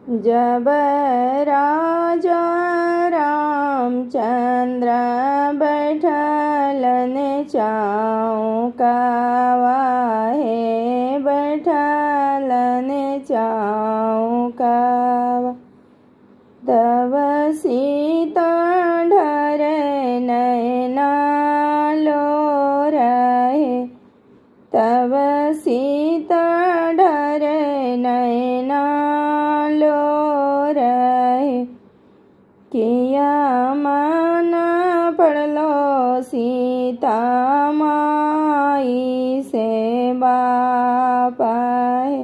जब राजा रामचंद्र बैठलन चौकावा हे बैठलन चौकावा। तब सीता ढरे नैना लो रहे, तब सीता ढरे नैना लो रहे। किया माना पड़लो सीता माई से बाप है,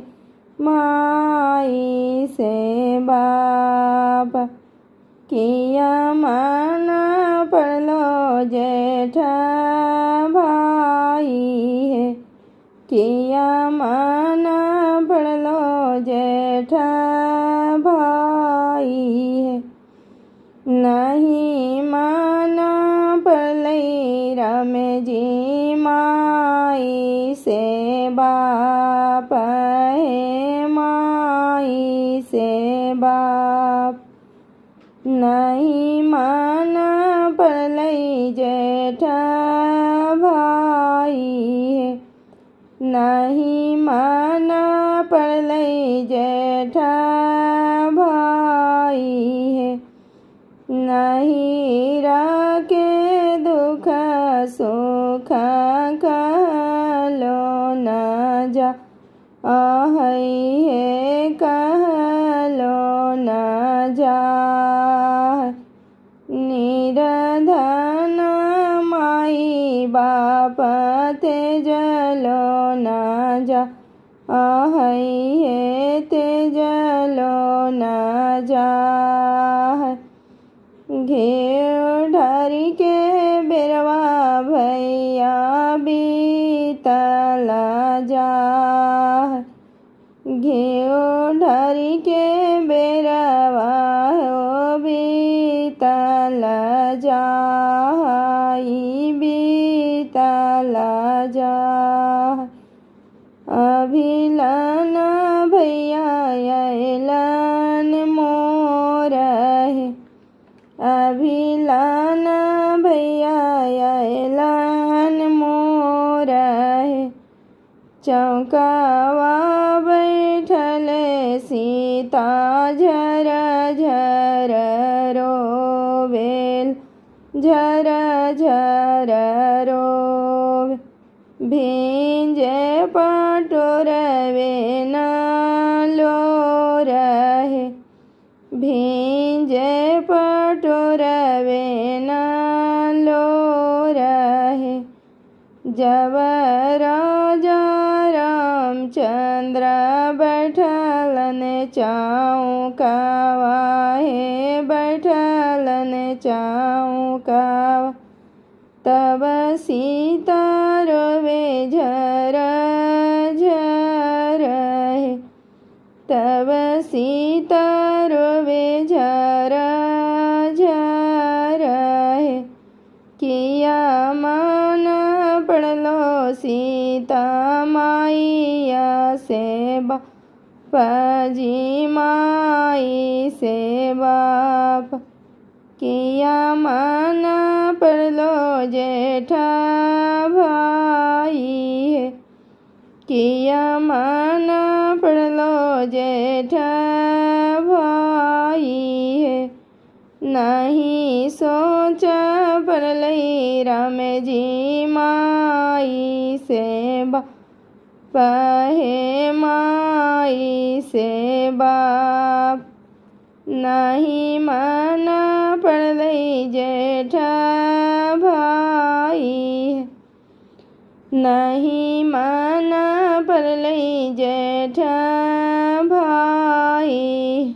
माई से बाप। किया माना पड़लो जेठा भाई है, किया माना पड़लो जेठा भाई है। नहीं माना पड़लई राम जी माई से बाप है, माई से बाप। नहीं माना पड़लई जेठा भाई है, नहीं माना पड़लई जेठा भाई है। नहीं राके दुख सुख कहलो न जा आहई है, कहलो न जा। निरधन माई बाप तेजलो न जा आहई है, तेजलो न जा। घेर ढारी के बेरवा भैया बीतला जा, घेर ढारी के बेरवा हो बीतला जा, बीतला जा। अभिलन भैया अलन मोर है, अभिलन भैया अलन मोर है। चौकावा बैठले सीता झर झर रोवेल, झर झर रोवे। भींजे पटोरवे न लो रहे, भींजे पटोरवे न लो रहे। जब राजा रामचंद्र बैठलन चौकावा हे बैठलन चौकावा। तब सीता रोवे झर झर है, तब सीता रोवे झर झर है। किया माना पड़लो सीता माईया से बाप जी माई से बाप। किया माना पड़लो जेठा भाई है, किया माना पड़लो जेठा भाई है। नहीं सोच पड़लई राम जी माई से बाप है, माई से बाप। नहीं माना पड़लई जेठा भाई है, नहीं माना पड़लई जेठा भाई।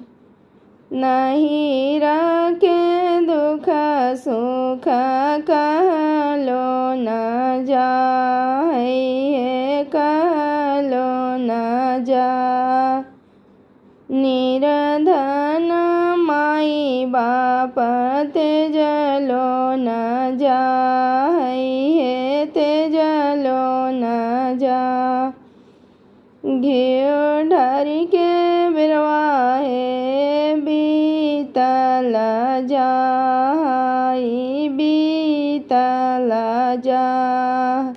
नहीं राके दुख सुख कहलो न जाई है, कहलो न जा। निरधन माई बाप तेजलो न जाई है, तेजलो न जा। घिउ ढारी के बिरवा है રાજા